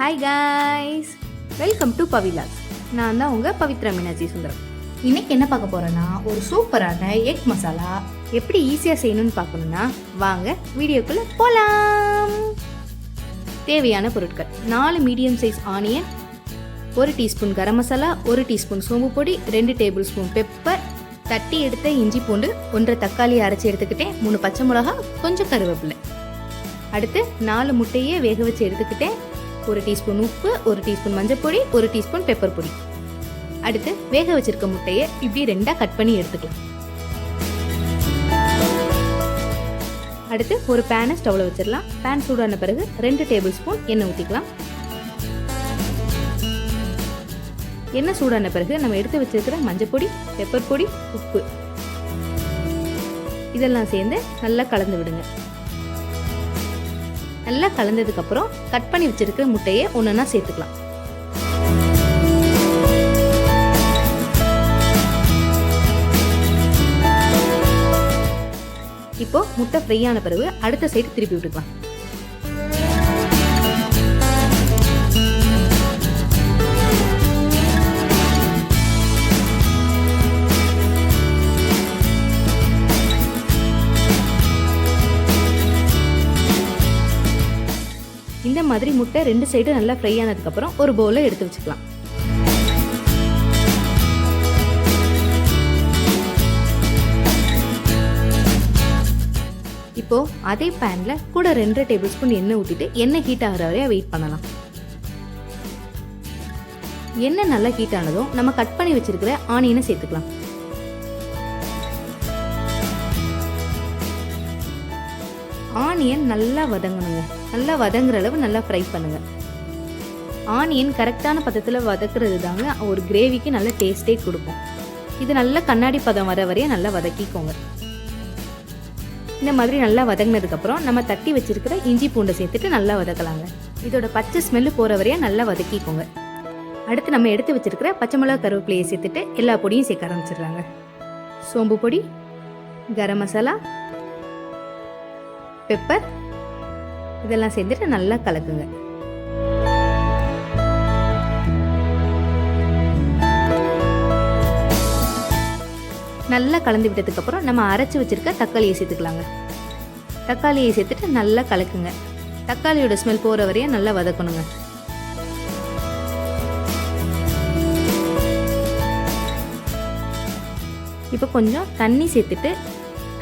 Hi guys, welcome to PaviLogs. நான் தான் உங்கள் பவித்ரா மீனாட்சி சுந்தரம். இன்றைக்கி என்ன பார்க்க போகிறேன்னா, ஒரு சூப்பரான எக் மசாலா எப்படி ஈஸியாக செய்யணும்னு பார்க்கணுன்னா வாங்க வீடியோக்குள்ளே போகலாம். தேவையான பொருட்கள்: 4 medium size onion, 1 teaspoon garam masala, 1 teaspoon சோம்பு பொடி, 2 டேபிள் ஸ்பூன் பெப்பர், தட்டி எடுத்த இஞ்சி பூண்டு, 1 தக்காளி அரைச்சி எடுத்துக்கிட்டேன், 3 பச்சை மிளகா, கொஞ்சம் கருவேப்பிலை. அடுத்து 4 முட்டையை வேக வச்சு எடுத்துக்கிட்டேன், 1 டீஸ்பூன் உப்பு, 1 டீஸ்பூன் மஞ்சள் பொடி, 1 டீஸ்பூன் பெப்பர் பொடி. அடுத்து வேக வச்சிருக்க முட்டையை இப்படி 2 கட் பண்ணி எடுத்துக்கலாம். அடுத்து ஒரு பேனை ஸ்டவ்ல வச்சிடலாம். பேன் சூடான பிறகு 2 டேபிள் ஸ்பூன் எண்ணெய் ஊற்றிக்கலாம். எண்ணெய் சூடான பிறகு நம்ம எடுத்து வச்சிருக்கிற மஞ்சள் பொடி, பெப்பர் பொடி, உப்பு இதெல்லாம் சேர்ந்து நல்லா கலந்து விடுங்க. நல்லா கலந்ததுக்கு அப்புறம் கட் பண்ணி வச்சிருக்கிற முட்டையை ஒவ்வொன்றா சேர்த்துக்கலாம். இப்போ முட்டை ஃப்ரை ஆன பிறகு அடுத்த சைடு திருப்பி விட்டுக்கலாம். இந்த மாதிரி முட்டை 2 சைடு நல்லா ஃப்ரை ஆனதுக்கப்புறம் ஒரு பவுலில் எடுத்து வச்சுக்கலாம். இப்போ அதே பேனில் கூட 2 டேபிள் ஸ்பூன் எண்ணெய் ஊற்றிட்டு எண்ணெய் ஹீட் ஆகிற வரையா வெயிட் பண்ணலாம். எண்ணெய் நல்லா ஹீட் ஆனதும் நம்ம கட் பண்ணி வச்சிருக்கிற ஆனியனை சேர்த்துக்கலாம். ஆனியன் நல்லா வதங்கணுங்க. நல்லா வதங்குற அளவு நல்லா ஃப்ரை பண்ணுங்க. ஆனியன் கரெக்டான பதத்தில் வதக்குறது தாங்க ஒரு கிரேவிக்கு நல்ல டேஸ்டே கொடுக்கும். இது நல்லா கண்ணாடி பதம் வர வரைய நல்லா வதக்கிக்கோங்க. இந்த மாதிரி நல்லா வதங்கினதுக்கப்புறம் நம்ம தட்டி வச்சிருக்கிற இஞ்சி பூண்டை சேர்த்துட்டு நல்லா வதக்கலாங்க. இதோட பச்சை ஸ்மெல்லு போகிற வரைய நல்லா வதக்கிக்கோங்க. அடுத்து நம்ம எடுத்து வச்சிருக்கிற பச்சை மிளகா, கருவேப்பிலையை சேர்த்துட்டு எல்லா பொடியும் சேர்க்க ஆரம்பிச்சிடலாங்க. சோம்பு பொடி, கரம் மசாலா, பெப்பர் இதெல்லாம் சேர்த்துட்டு நல்லா கலக்குங்க. நல்லா கலந்து விட்டதுக்கு அப்புறம் நம்ம அரைச்சி வச்சிருக்க தக்காளியை சேர்த்துக்கலாங்க. தக்காளியை சேர்த்துட்டு நல்லா கலக்குங்க. தக்காளியோட ஸ்மெல் போற வரையும் நல்லா வதக்கணுங்க. இப்போ கொஞ்சம் தண்ணி சேர்த்துட்டு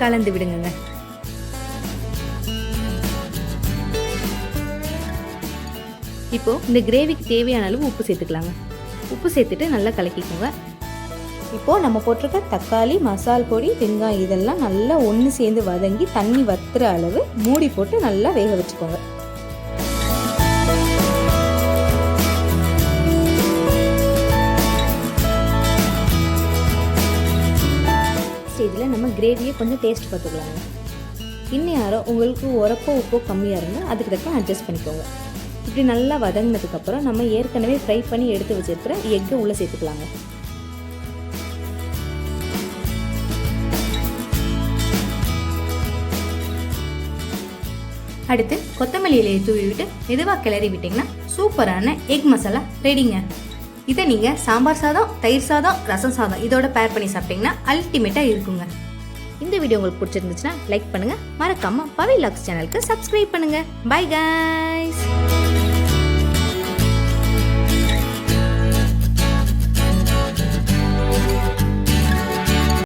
கலந்து விடுங்க. இப்போ இந்த கிரேவிக்கு தேவையான அளவு உப்பு சேர்த்துக்கலாங்க. உப்பு சேர்த்துட்டு நல்லா கலக்கிக்கோங்க. இப்போ நம்ம போட்டிருக்க தக்காளி, மசால் பொடி, வெங்காயம் இதெல்லாம் நல்லா ஒன்று சேர்ந்து வதங்கி தண்ணி வத்துற அளவு மூடி போட்டு நல்லா வேக வச்சுக்கோங்க. ஸ்டேஜில் நம்ம கிரேவியை கொஞ்சம் டேஸ்ட் பார்த்துக்கலாங்க. இன்னும் யாரோ உங்களுக்கு உரப்போ உப்போ கம்மியாக இருந்தால் அதுக்கு தக்க அட்ஜஸ்ட் பண்ணிக்கோங்க. இப்படி நல்லா வதங்கினதுக்கப்புறம் நம்ம ஏற்கனவே ஃப்ரை பண்ணி எடுத்து வச்சிருக்கிற எக்கை உள்ளே சேர்த்துக்கலாங்க. அடுத்து கொத்தமல்லி இலையை தூவி விட்டு மெதுவாக கிளறி விட்டிங்கன்னா சூப்பரான எக் மசாலா ரெடிங்க. இதை நீங்கள் சாம்பார் சாதம், தயிர் சாதம், ரசம் சாதம் இதோட பேர் பண்ணி சாப்பிட்டீங்கன்னா அல்டிமேட்டாக இருக்குங்க. இந்த வீடியோ உங்களுக்கு பிடிச்சிருந்துச்சுன்னா லைக் பண்ணுங்கள். மறக்காமல் PaviLogs சேனலுக்கு சப்ஸ்கிரைப் பண்ணுங்கள். Bye guys.